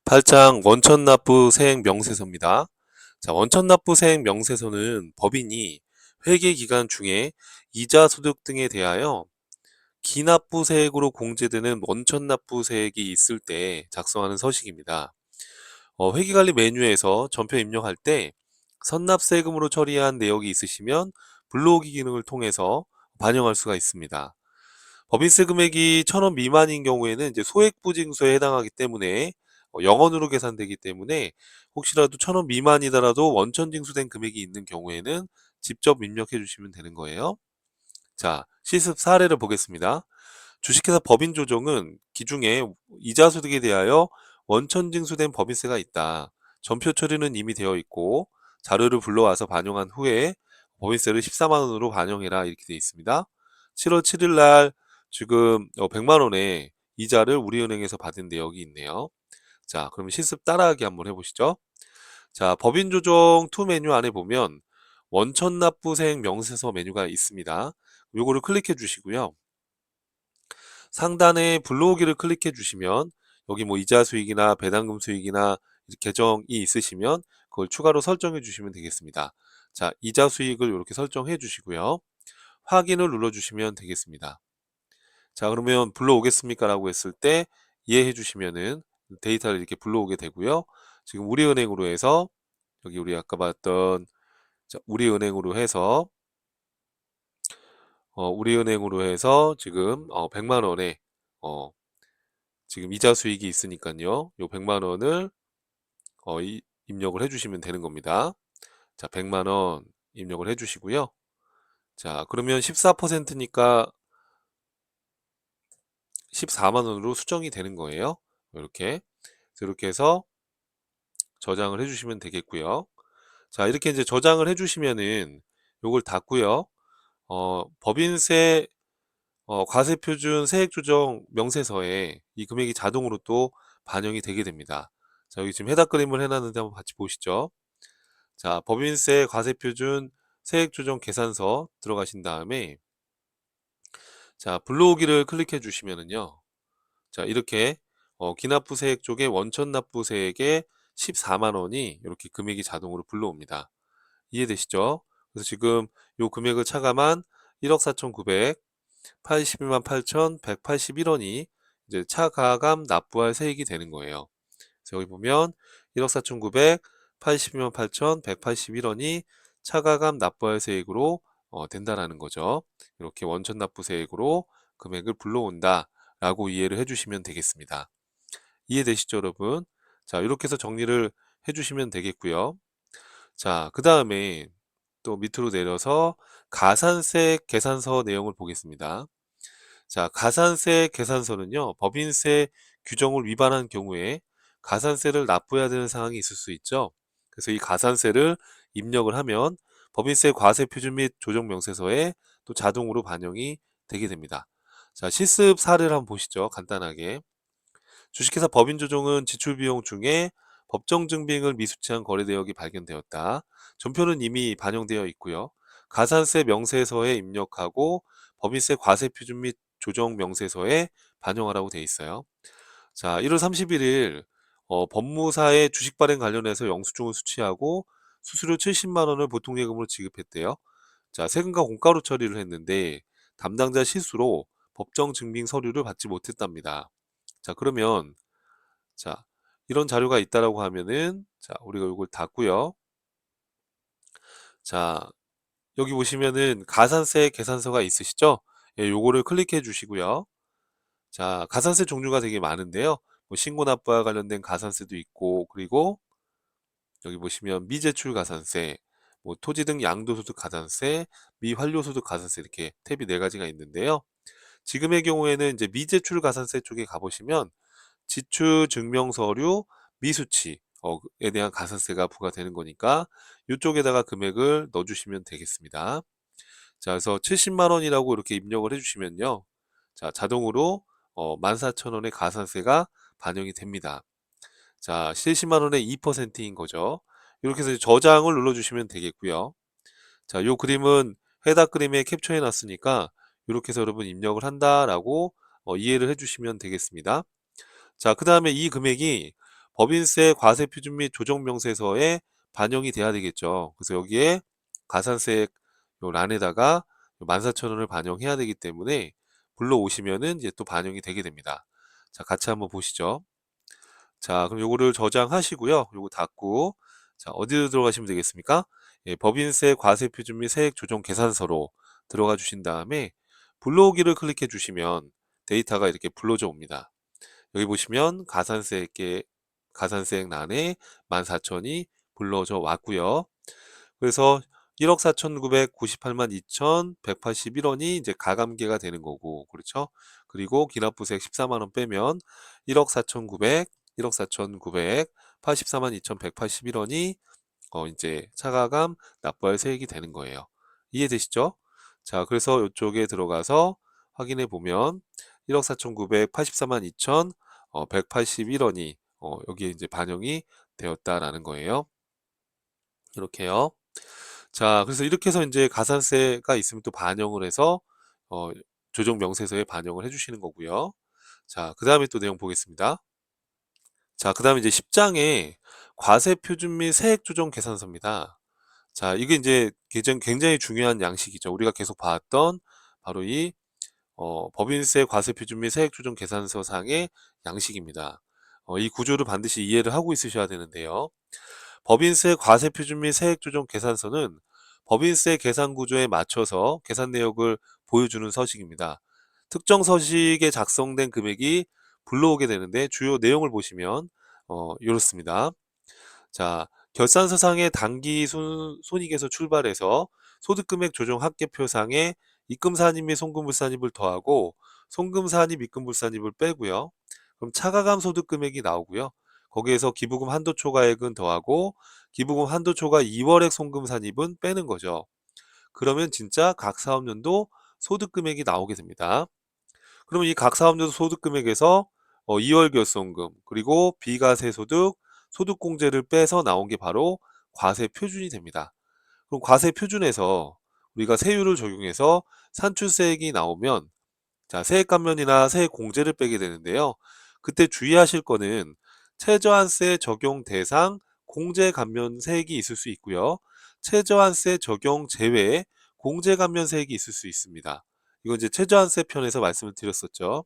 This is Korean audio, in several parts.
8장 원천납부 세액 명세서입니다. 자, 원천납부 세액 명세서는 법인이 회계기간 중에 이자 소득 등에 대하여 기납부세액으로 공제되는 원천납부세액이 있을 때 작성하는 서식입니다. 회계관리 메뉴에서 전표 입력할 때 선납세금으로 처리한 내역이 있으시면 불러오기 기능을 통해서 반영할 수가 있습니다. 법인세 금액이 1,000원 미만인 경우에는 이제 소액부징수에 해당하기 때문에 0원으로 계산되기 때문에 혹시라도 1,000원 미만이더라도 원천 징수된 금액이 있는 경우에는 직접 입력해 주시면 되는 거예요. 자, 실습 사례를 보겠습니다. 주식회사 법인 조정은 기중에 이자 소득에 대하여 원천 징수된 법인세가 있다. 전표 처리는 이미 되어 있고 자료를 불러와서 반영한 후에 법인세를 14만 원으로 반영해라 이렇게 되어 있습니다. 7월 7일 날 지금 100만 원의 이자를 우리은행에서 받은 내역이 있네요. 자, 그러면 실습 따라하기 한번 해보시죠. 자, 법인 조정 투 메뉴 안에 보면 원천납부세액 명세서 메뉴가 있습니다. 요거를 클릭해 주시고요. 상단에 불러오기를 클릭해 주시면 여기 뭐 이자 수익이나 배당금 수익이나 계정이 있으시면 그걸 추가로 설정해 주시면 되겠습니다. 자, 이자 수익을 이렇게 설정해 주시고요. 확인을 눌러 주시면 되겠습니다. 자, 그러면 불러오겠습니까? 라고 했을 때 이해해 주시면은 데이터를 이렇게 불러오게 되고요. 지금 우리은행으로 해서 여기 우리 아까 봤던 우리은행으로 해서 지금 100만 원에 지금 이자 수익이 있으니까요. 요 100만 원을 입력을 해주시면 되는 겁니다. 자, 100만 원 입력을 해주시고요. 자, 그러면 14%니까 14만 원으로 수정이 되는 거예요. 이렇게 해서 저장을 해주시면 되겠고요. 자, 이렇게 이제 저장을 해주시면은 요걸 닫고요. 법인세 과세표준 세액조정 명세서에 이 금액이 자동으로 또 반영이 되게 됩니다. 자, 여기 지금 해답 그림을 해놨는데 한번 같이 보시죠. 자, 법인세 과세표준 세액조정 계산서 들어가신 다음에 자, 불러오기를 클릭해 주시면은요. 자, 이렇게 기납부세액 쪽에 원천납부세액의 14만 원이 이렇게 금액이 자동으로 불러옵니다. 이해되시죠? 그래서 지금 요 금액을 차감한 1억 4,982만 8,181원이 이제 차가감 납부할 세액이 되는 거예요. 그래서 여기 보면 1억 4,982만 8,181원이 차가감 납부할 세액으로 된다라는 거죠. 이렇게 원천 납부세액으로 금액을 불러온다 라고 이해를 해주시면 되겠습니다. 이해되시죠, 여러분? 자, 이렇게 해서 정리를 해주시면 되겠고요. 자, 그 다음에 또 밑으로 내려서 가산세 계산서 내용을 보겠습니다. 자, 가산세 계산서는요, 법인세 규정을 위반한 경우에 가산세를 납부해야 되는 상황이 있을 수 있죠. 그래서 이 가산세를 입력을 하면 법인세 과세 표준 및 조정 명세서에 또 자동으로 반영이 되게 됩니다. 자, 실습 사례를 한번 보시죠. 간단하게. 주식회사 법인 조정은 지출 비용 중에 법정 증빙을 미수치한 거래 내역이 발견되었다. 전표는 이미 반영되어 있고요. 가산세 명세서에 입력하고 법인세 과세 표준 및 조정 명세서에 반영하라고 되어 있어요. 자, 1월 31일 법무사의 주식 발행 관련해서 영수증을 수취하고 수수료 70만 원을 보통예금으로 지급했대요. 자, 세금과 공가로 처리를 했는데 담당자 실수로 법정 증빙 서류를 받지 못했답니다. 자, 그러면 자, 이런 자료가 있다라고 하면은 자, 우리가 이걸 닫고요. 자, 여기 보시면은 가산세 계산서가 있으시죠? 예, 요거를 클릭해 주시고요. 자, 가산세 종류가 되게 많은데요. 뭐 신고납부와 관련된 가산세도 있고, 그리고 여기 보시면 미제출 가산세, 뭐 토지 등 양도소득 가산세, 미환료소득 가산세 이렇게 탭이 네 가지가 있는데요. 지금의 경우에는 이제 미제출 가산세 쪽에 가보시면 지출 증명 서류 미수치에 대한 가산세가 부과되는 거니까 이쪽에다가 금액을 넣어주시면 되겠습니다. 자, 그래서 70만 원이라고 이렇게 입력을 해주시면요. 자, 자동으로 14,000원의 가산세가 반영이 됩니다. 자, 70만 원의 2%인 거죠. 이렇게 해서 저장을 눌러주시면 되겠고요. 자, 요 그림은 해당 그림에 캡처해 놨으니까 이렇게 해서 여러분 입력을 한다라고 이해를 해주시면 되겠습니다. 자, 그 다음에 이 금액이 법인세 과세 표준 및 조정 명세서에 반영이 돼야 되겠죠. 그래서 여기에 가산세액 요 란에다가 14,000원을 반영해야 되기 때문에 불러오시면은 이제 또 반영이 되게 됩니다. 자, 같이 한번 보시죠. 자, 그럼 요거를 저장하시고요. 요거 닫고, 자, 어디로 들어가시면 되겠습니까? 예, 법인세 과세 표준 및 세액 조정 계산서로 들어가 주신 다음에 불러오기를 클릭해 주시면 데이터가 이렇게 불러져 옵니다. 여기 보시면 가산세액 란에 14,000이 불러져 왔고요. 그래서 1억 4,998만 2,181원이 이제 가감계가 되는 거고, 그렇죠? 그리고 기납부세액 14만 원 빼면 1억 4,984만 2,181원이 이제 차가감 납부할 세액이 되는 거예요. 이해되시죠? 자, 그래서 이쪽에 들어가서 확인해 보면 1억 4,984만 2,181원이 여기에 이제 반영이 되었다라는 거예요. 이렇게요. 자, 그래서 이렇게 해서 이제 가산세가 있으면 또 반영을 해서 어, 조정 명세서에 반영을 해주시는 거고요. 자, 그 다음에 또 내용 보겠습니다. 자, 그 다음에 이제 10장에 과세 표준 및 세액 조정 계산서입니다. 자, 이게 이제 굉장히 중요한 양식이죠. 우리가 계속 봤던 바로 이 법인세 과세 표준 및 세액 조정 계산서 상의 양식입니다. 이 구조를 반드시 이해를 하고 있으셔야 되는데요. 법인세 과세 표준 및 세액 조정 계산서는 법인세 계산 구조에 맞춰서 계산 내역을 보여주는 서식입니다. 특정 서식에 작성된 금액이 불러오게 되는데 주요 내용을 보시면 이렇습니다. 자, 결산서상의 단기 손익에서 출발해서 소득금액 조정 합계표상에 입금산입 및 송금불산입을 더하고 송금산입, 입금불산입을 빼고요. 그럼 차가감 소득금액이 나오고요. 거기에서 기부금 한도초과액은 더하고 기부금 한도초과 2월액 송금산입은 빼는 거죠. 그러면 진짜 각 사업연도 소득금액이 나오게 됩니다. 그러면 이 각 사업연도 소득금액에서 2월 결손금 그리고 비과세 소득, 소득공제를 빼서 나온 게 바로 과세 표준이 됩니다. 그럼 과세 표준에서 우리가 세율을 적용해서 산출세액이 나오면 자, 세액 감면이나 세액 공제를 빼게 되는데요. 그때 주의하실 거는 최저한세 적용 대상 공제 감면 세액이 있을 수 있고요. 최저한세 적용 제외에 공제 감면 세액이 있을 수 있습니다. 이건 이제 최저한세 편에서 말씀을 드렸었죠.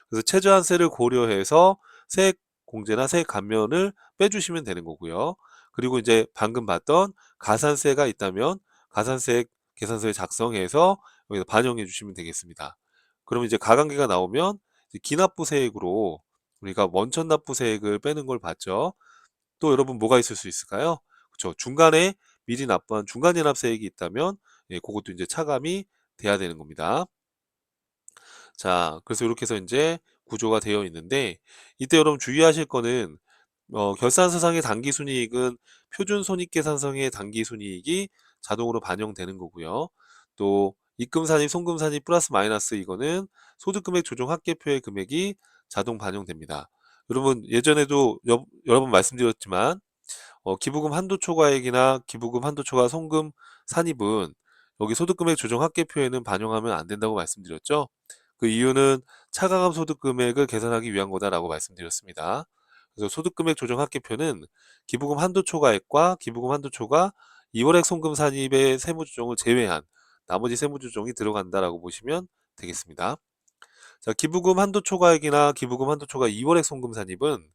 그래서 최저한세를 고려해서 세액 공제나 세액 감면을 빼주시면 되는 거고요. 그리고 이제 방금 봤던 가산세가 있다면 가산세 계산서에 작성해서 여기서 반영해 주시면 되겠습니다. 그러면 이제 가관계가 나오면 이제 기납부세액으로 우리가 원천납부세액을 빼는 걸 봤죠. 또 여러분 뭐가 있을 수 있을까요? 그렇죠. 중간에 미리 납부한 중간연납세액이 있다면 예, 그것도 이제 차감이 돼야 되는 겁니다. 자, 그래서 이렇게 해서 이제 구조가 되어 있는데 이때 여러분 주의하실 거는 결산서상의 당기순이익은 표준손익계산서의 당기순이익이 자동으로 반영되는 거고요. 또 입금산입, 송금산입 플러스 마이너스 이거는 소득금액 조정 합계표의 금액이 자동 반영됩니다. 여러분 예전에도 여러 번 말씀드렸지만 기부금 한도 초과액이나 기부금 한도 초과 송금 산입은 여기 소득금액 조정 합계표에는 반영하면 안 된다고 말씀드렸죠. 그 이유는 차가감 소득금액을 계산하기 위한 거다라고 말씀드렸습니다. 그래서 소득금액 조정 합계표는 기부금 한도 초과액과 기부금 한도 초과 2월액 송금 산입의 세무조정을 제외한 나머지 세무조정이 들어간다라고 보시면 되겠습니다. 자, 기부금 한도 초과액이나 기부금 한도 초과 2월액 송금 산입은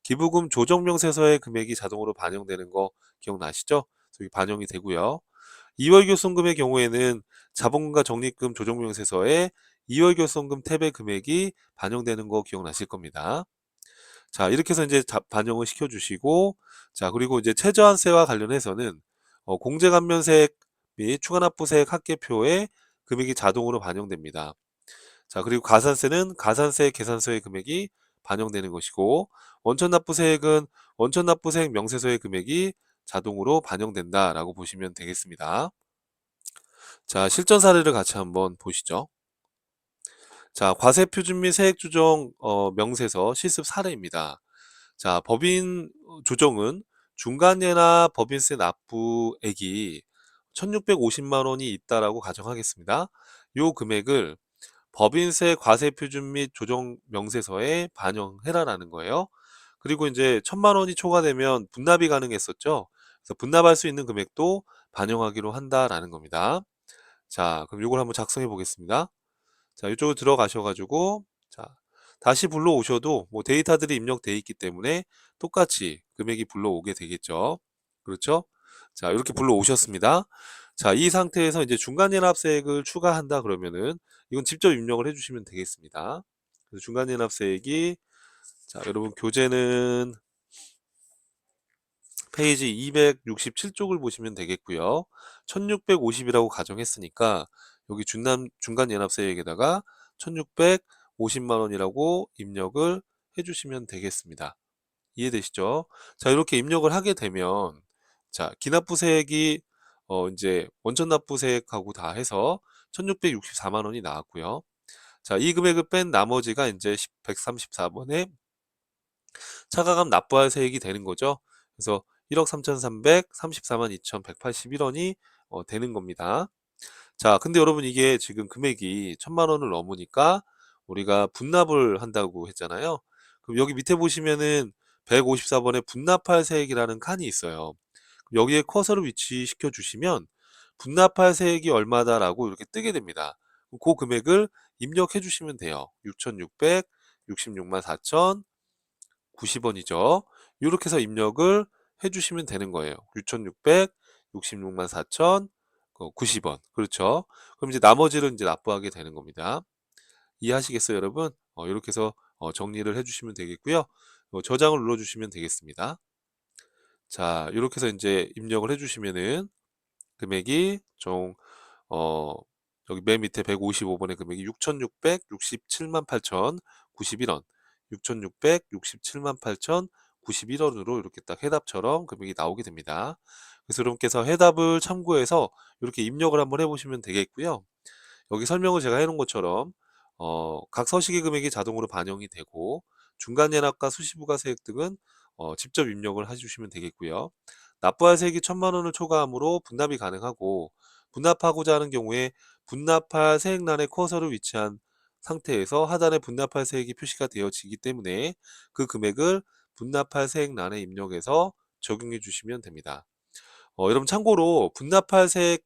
기부금 조정명세서의 금액이 자동으로 반영되는 거 기억나시죠? 여기 반영이 되고요. 2월 결손금의 경우에는 자본금과 적립금 조정명세서에 2월 결손금 탭의 금액이 반영되는 거 기억나실 겁니다. 자, 이렇게 해서 이제 반영을 시켜주시고, 자, 그리고 이제 최저한세와 관련해서는 공제감면세액 및 추가납부세액 합계표에 금액이 자동으로 반영됩니다. 자, 그리고 가산세는 가산세 계산서의 금액이 반영되는 것이고, 원천납부세액은 원천납부세액 명세서의 금액이 자동으로 반영된다라고 보시면 되겠습니다. 자, 실전 사례를 같이 한번 보시죠. 자, 과세표준 및 세액조정 명세서 실습 사례입니다. 자, 법인 조정은 중간예나 법인세 납부액이 1,650만 원이 있다라고 가정하겠습니다. 요 금액을 법인세 과세표준 및 조정 명세서에 반영해라라는 거예요. 그리고 이제 1,000만 원이 초과되면 분납이 가능했었죠. 그래서 분납할 수 있는 금액도 반영하기로 한다라는 겁니다. 자, 그럼 요걸 한번 작성해 보겠습니다. 자, 이쪽으로 들어가셔 가지고 자, 다시 불러오셔도 뭐 데이터들이 입력돼 있기 때문에 똑같이 금액이 불러오게 되겠죠. 그렇죠? 자, 이렇게 불러오셨습니다. 자, 이 상태에서 이제 중간연합세액을 추가한다 그러면은 이건 직접 입력을 해 주시면 되겠습니다. 그래서 중간연합세액이 자, 여러분 교재는 페이지 267쪽을 보시면 되겠고요. 1650이라고 가정했으니까 여기 중간연합세액에다가 1650만 원이라고 입력을 해주시면 되겠습니다. 이해되시죠? 자, 이렇게 입력을 하게 되면 자, 기납부세액이 이제 원천납부세액하고 다 해서 1664만 원이 나왔고요. 자, 이 금액을 뺀 나머지가 이제 134번에 차가감 납부할 세액이 되는 거죠. 그래서 1억 3,334만 2,181원이 되는 겁니다. 자, 근데 여러분 이게 지금 금액이 1,000만 원을 넘으니까 우리가 분납을 한다고 했잖아요. 그럼 여기 밑에 보시면은 154번에 분납할 세액이라는 칸이 있어요. 그럼 여기에 커서를 위치시켜 주시면 분납할 세액이 얼마다라고 이렇게 뜨게 됩니다. 그 금액을 입력해 주시면 돼요. 6,666만 4,090원이죠. 이렇게 해서 입력을 해주시면 되는 거예요. 6,666만 4,090원. 그렇죠. 그럼 이제 나머지를 이제 납부하게 되는 겁니다. 이해하시겠어요, 여러분? 이렇게 해서 정리를 해주시면 되겠고요. 저장을 눌러주시면 되겠습니다. 자, 이렇게 해서 이제 입력을 해주시면은 금액이 총 어, 여기 맨 밑에 155번의 금액이 6,667만 8,091원, 6,667만 8,091원으로 이렇게 딱 해답처럼 금액이 나오게 됩니다. 그래서 여러분께서 해답을 참고해서 이렇게 입력을 한번 해보시면 되겠고요. 여기 설명을 제가 해놓은 것처럼 각 서식의 금액이 자동으로 반영이 되고 중간연합과 수시부가세액 등은 직접 입력을 해주시면 되겠고요. 납부할 세액이 1,000만 원을 초과하므로 분납이 가능하고 분납하고자 하는 경우에 분납할 세액란에 커서를 위치한 상태에서 하단에 분납할 세액이 표시가 되어지기 때문에 그 금액을 분납할 세액란에 입력해서 적용해 주시면 됩니다. 여러분 참고로 분납할 세액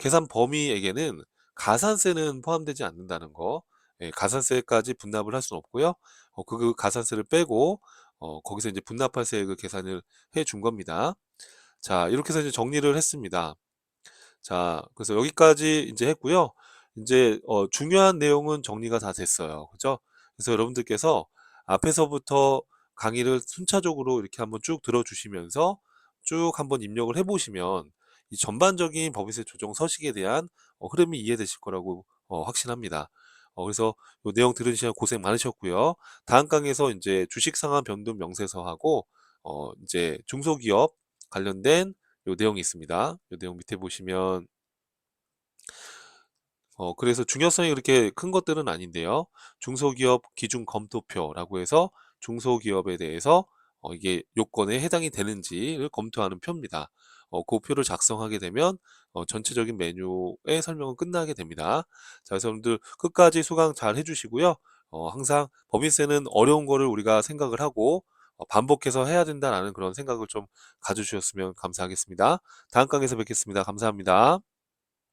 계산 범위에게는 가산세는 포함되지 않는다는 거. 예, 가산세까지 분납을 할 수는 없고요. 그 가산세를 빼고 거기서 이제 분납할 세액을 계산을 해 준 겁니다. 자, 이렇게 해서 이제 정리를 했습니다. 자, 그래서 여기까지 이제 했고요. 이제 중요한 내용은 정리가 다 됐어요. 그죠? 그래서 여러분들께서 앞에서부터 강의를 순차적으로 이렇게 한번 쭉 들어주시면서 쭉 한번 입력을 해보시면 이 전반적인 법인세 조정 서식에 대한 흐름이 이해되실 거라고 확신합니다. 그래서 이 내용 들으시면 고생 많으셨고요. 다음 강의에서 이제 주식 상한 변동 명세서하고 이제 중소기업 관련된 요 내용이 있습니다. 요 내용 밑에 보시면 그래서 중요성이 그렇게 큰 것들은 아닌데요. 중소기업 기준 검토표라고 해서 중소기업에 대해서 이게 요건에 해당이 되는지를 검토하는 표입니다. 그 표를 작성하게 되면 전체적인 메뉴의 설명은 끝나게 됩니다. 자, 그래서 여러분들 끝까지 수강 잘 해주시고요. 항상 법인세는 어려운 거를 우리가 생각을 하고 반복해서 해야 된다라는 그런 생각을 좀 가져주셨으면 감사하겠습니다. 다음 강의에서 뵙겠습니다. 감사합니다.